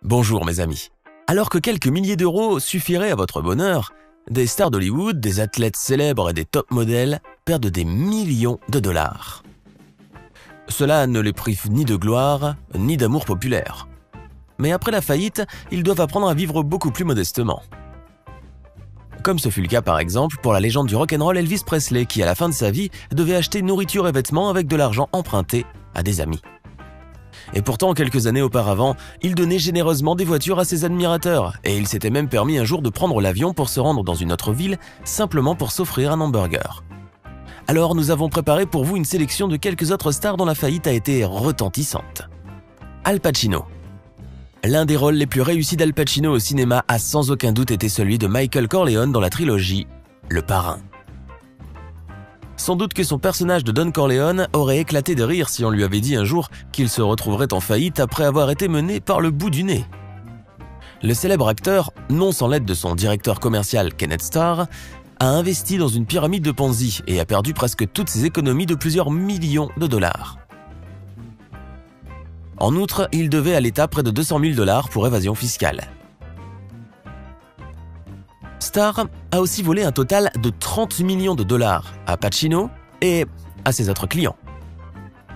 Bonjour mes amis. Alors que quelques milliers d'euros suffiraient à votre bonheur, des stars d'Hollywood, des athlètes célèbres et des top modèles perdent des millions de dollars. Cela ne les prive ni de gloire, ni d'amour populaire. Mais après la faillite, ils doivent apprendre à vivre beaucoup plus modestement. Comme ce fut le cas par exemple pour la légende du rock'n'roll Elvis Presley qui à la fin de sa vie devait acheter nourriture et vêtements avec de l'argent emprunté à des amis. Et pourtant, quelques années auparavant, il donnait généreusement des voitures à ses admirateurs et il s'était même permis un jour de prendre l'avion pour se rendre dans une autre ville simplement pour s'offrir un hamburger. Alors nous avons préparé pour vous une sélection de quelques autres stars dont la faillite a été retentissante. Al Pacino. L'un des rôles les plus réussis d'Al Pacino au cinéma a sans aucun doute été celui de Michael Corleone dans la trilogie Le Parrain. Sans doute que son personnage de Don Corleone aurait éclaté de rire si on lui avait dit un jour qu'il se retrouverait en faillite après avoir été mené par le bout du nez. Le célèbre acteur, non sans l'aide de son directeur commercial Kenneth Starr, a investi dans une pyramide de Ponzi et a perdu presque toutes ses économies de plusieurs millions de dollars. En outre, il devait à l'État près de 200 000 dollars pour évasion fiscale. Starr a aussi volé un total de 30 millions de dollars à Pacino et à ses autres clients,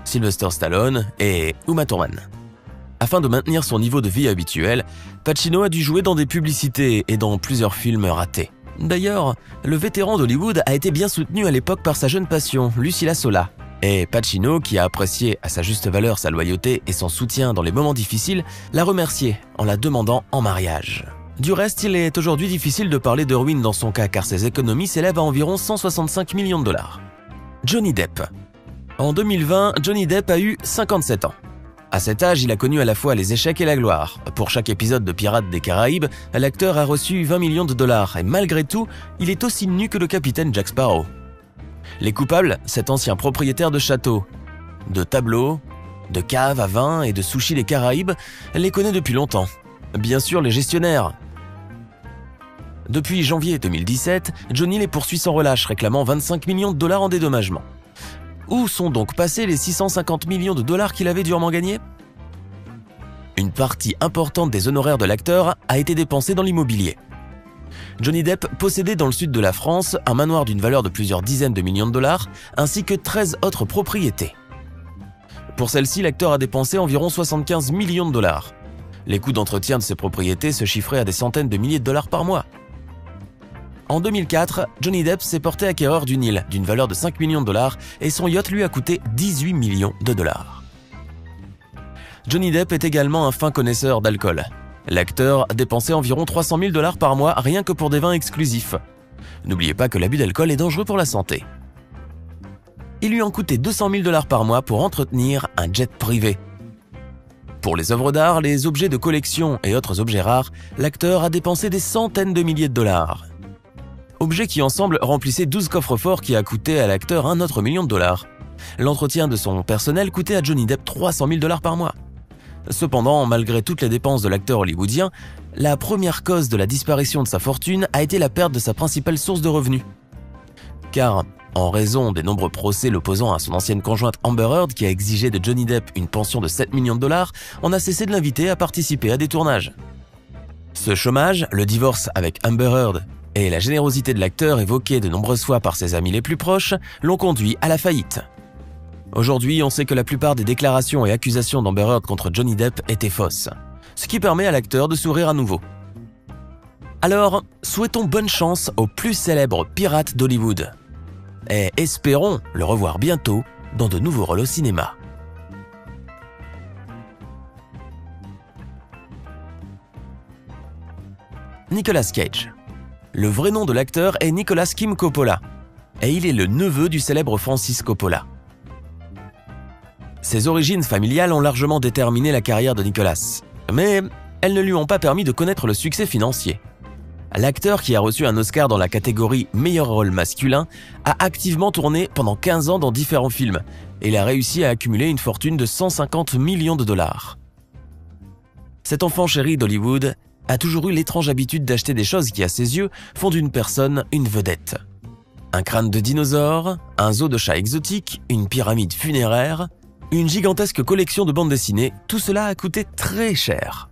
Sylvester Stallone et Uma Thurman. Afin de maintenir son niveau de vie habituel, Pacino a dû jouer dans des publicités et dans plusieurs films ratés. D'ailleurs, le vétéran d'Hollywood a été bien soutenu à l'époque par sa jeune passion, Lucilla Sola. Et Pacino, qui a apprécié à sa juste valeur sa loyauté et son soutien dans les moments difficiles, l'a remercié en la demandant en mariage. Du reste, il est aujourd'hui difficile de parler de ruine dans son cas car ses économies s'élèvent à environ 165 millions de dollars. Johnny Depp. En 2020, Johnny Depp a eu 57 ans. À cet âge, il a connu à la fois les échecs et la gloire. Pour chaque épisode de Pirates des Caraïbes, l'acteur a reçu 20 millions de dollars et malgré tout, il est aussi nu que le capitaine Jack Sparrow. Les coupables, cet ancien propriétaire de château, de tableaux, de caves à vin et de sushis des Caraïbes, les connaît depuis longtemps. Bien sûr, les gestionnaires. Depuis janvier 2017, Johnny les poursuit sans relâche, réclamant 25 millions de dollars en dédommagement. Où sont donc passés les 650 millions de dollars qu'il avait durement gagnés? Une partie importante des honoraires de l'acteur a été dépensée dans l'immobilier. Johnny Depp possédait dans le sud de la France un manoir d'une valeur de plusieurs dizaines de millions de dollars, ainsi que 13 autres propriétés. Pour celle-ci, l'acteur a dépensé environ 75 millions de dollars. Les coûts d'entretien de ces propriétés se chiffraient à des centaines de milliers de dollars par mois. En 2004, Johnny Depp s'est porté acquéreur d'une île d'une valeur de 5 millions de dollars et son yacht lui a coûté 18 millions de dollars. Johnny Depp est également un fin connaisseur d'alcool. L'acteur dépensait environ 300 000 dollars par mois rien que pour des vins exclusifs. N'oubliez pas que l'abus d'alcool est dangereux pour la santé. Il lui en coûtait 200 000 dollars par mois pour entretenir un jet privé. Pour les œuvres d'art, les objets de collection et autres objets rares, l'acteur a dépensé des centaines de milliers de dollars. Objets qui ensemble remplissaient 12 coffres-forts qui a coûté à l'acteur un autre million de dollars. L'entretien de son personnel coûtait à Johnny Depp 300 000 dollars par mois. Cependant, malgré toutes les dépenses de l'acteur hollywoodien, la première cause de la disparition de sa fortune a été la perte de sa principale source de revenus. Car, en raison des nombreux procès l'opposant à son ancienne conjointe Amber Heard qui a exigé de Johnny Depp une pension de 7 millions de dollars, on a cessé de l'inviter à participer à des tournages. Ce chômage, le divorce avec Amber Heard et la générosité de l'acteur évoquée de nombreuses fois par ses amis les plus proches l'ont conduit à la faillite. Aujourd'hui, on sait que la plupart des déclarations et accusations d'Amber Heard contre Johnny Depp étaient fausses, ce qui permet à l'acteur de sourire à nouveau. Alors, souhaitons bonne chance au plus célèbre pirate d'Hollywood. Et espérons le revoir bientôt dans de nouveaux rôles au cinéma. Nicolas Cage. Le vrai nom de l'acteur est Nicolas Kim Coppola, et il est le neveu du célèbre Francis Coppola. Ses origines familiales ont largement déterminé la carrière de Nicolas, mais elles ne lui ont pas permis de connaître le succès financier. L'acteur, qui a reçu un Oscar dans la catégorie meilleur rôle masculin, a activement tourné pendant 15 ans dans différents films et il a réussi à accumuler une fortune de 150 millions de dollars. Cet enfant chéri d'Hollywood a toujours eu l'étrange habitude d'acheter des choses qui, à ses yeux, font d'une personne une vedette. Un crâne de dinosaure, un zoo de chats exotiques, une pyramide funéraire, une gigantesque collection de bandes dessinées, tout cela a coûté très cher.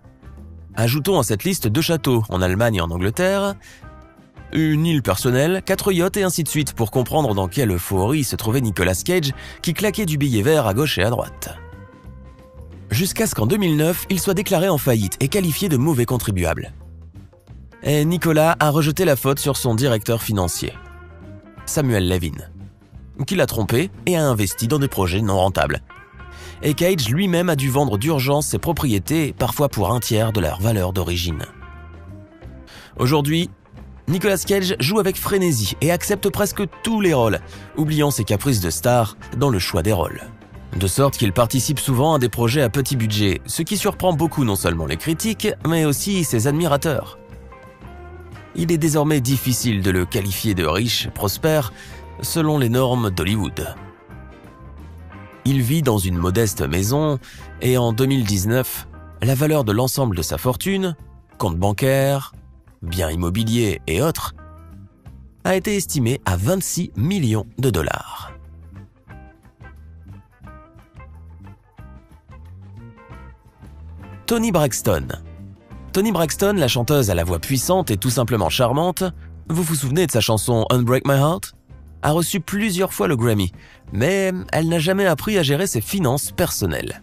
Ajoutons à cette liste 2 châteaux en Allemagne et en Angleterre, une île personnelle, 4 yachts et ainsi de suite pour comprendre dans quelle euphorie se trouvait Nicolas Cage qui claquait du billet vert à gauche et à droite. Jusqu'à ce qu'en 2009, il soit déclaré en faillite et qualifié de mauvais contribuable. Et Nicolas a rejeté la faute sur son directeur financier, Samuel Levin, qui l'a trompé et a investi dans des projets non rentables. Et Cage lui-même a dû vendre d'urgence ses propriétés, parfois pour 1/3 de leur valeur d'origine. Aujourd'hui, Nicolas Cage joue avec frénésie et accepte presque tous les rôles, oubliant ses caprices de star dans le choix des rôles. De sorte qu'il participe souvent à des projets à petit budget, ce qui surprend beaucoup non seulement les critiques, mais aussi ses admirateurs. Il est désormais difficile de le qualifier de riche, prospère, selon les normes d'Hollywood. Il vit dans une modeste maison et en 2019, la valeur de l'ensemble de sa fortune, compte bancaire, biens immobiliers et autres, a été estimée à 26 millions de dollars. Toni Braxton. Toni Braxton, la chanteuse à la voix puissante et tout simplement charmante, vous vous souvenez de sa chanson Unbreak My Heart ? A reçu plusieurs fois le Grammy, mais elle n'a jamais appris à gérer ses finances personnelles.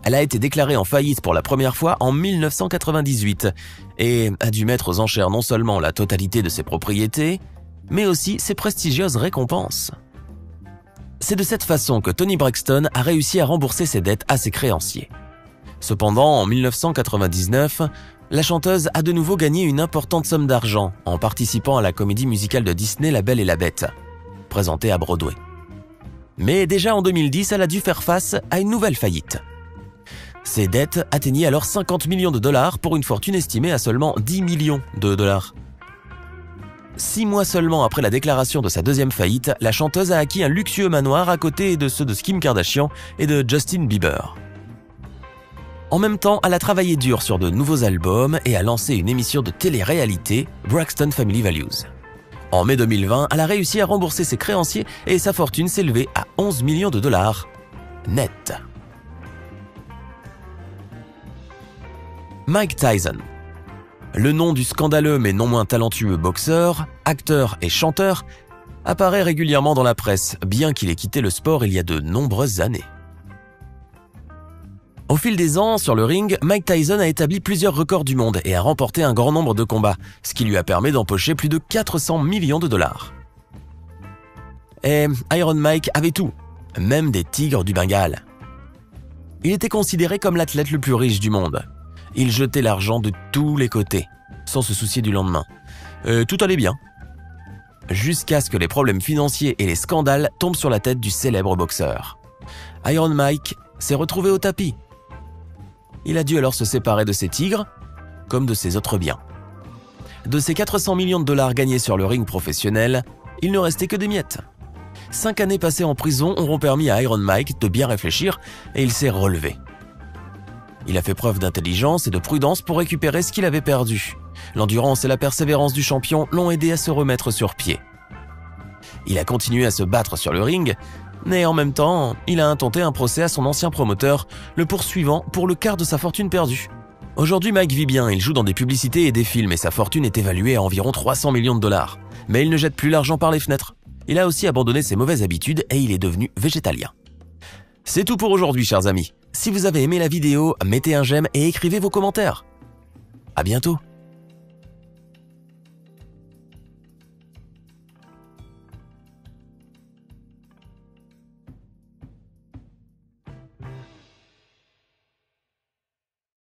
Elle a été déclarée en faillite pour la première fois en 1998 et a dû mettre aux enchères non seulement la totalité de ses propriétés, mais aussi ses prestigieuses récompenses. C'est de cette façon que Toni Braxton a réussi à rembourser ses dettes à ses créanciers. Cependant, en 1999, la chanteuse a de nouveau gagné une importante somme d'argent en participant à la comédie musicale de Disney La Belle et la Bête, présentée à Broadway. Mais déjà en 2010, elle a dû faire face à une nouvelle faillite. Ses dettes atteignaient alors 50 millions de dollars pour une fortune estimée à seulement 10 millions de dollars. 6 mois seulement après la déclaration de sa deuxième faillite, la chanteuse a acquis un luxueux manoir à côté de ceux de Kim Kardashian et de Justin Bieber. En même temps, elle a travaillé dur sur de nouveaux albums et a lancé une émission de télé-réalité, Braxton Family Values. En mai 2020, elle a réussi à rembourser ses créanciers et sa fortune s'élevait à 11 millions de dollars net. Mike Tyson. Le nom du scandaleux mais non moins talentueux boxeur, acteur et chanteur apparaît régulièrement dans la presse, bien qu'il ait quitté le sport il y a de nombreuses années. Au fil des ans, sur le ring, Mike Tyson a établi plusieurs records du monde et a remporté un grand nombre de combats, ce qui lui a permis d'empocher plus de 400 millions de dollars. Et Iron Mike avait tout, même des tigres du Bengale. Il était considéré comme l'athlète le plus riche du monde. Il jetait l'argent de tous les côtés, sans se soucier du lendemain. Tout allait bien. Jusqu'à ce que les problèmes financiers et les scandales tombent sur la tête du célèbre boxeur. Iron Mike s'est retrouvé au tapis. Il a dû alors se séparer de ses tigres, comme de ses autres biens. De ses 400 millions de dollars gagnés sur le ring professionnel, il ne restait que des miettes. 5 années passées en prison auront permis à Iron Mike de bien réfléchir et il s'est relevé. Il a fait preuve d'intelligence et de prudence pour récupérer ce qu'il avait perdu. L'endurance et la persévérance du champion l'ont aidé à se remettre sur pied. Il a continué à se battre sur le ring, mais en même temps, il a intenté un procès à son ancien promoteur, le poursuivant pour le quart de sa fortune perdue. Aujourd'hui, Mike vit bien, il joue dans des publicités et des films et sa fortune est évaluée à environ 300 millions de dollars. Mais il ne jette plus l'argent par les fenêtres. Il a aussi abandonné ses mauvaises habitudes et il est devenu végétalien. C'est tout pour aujourd'hui, chers amis. Si vous avez aimé la vidéo, mettez un j'aime et écrivez vos commentaires. À bientôt.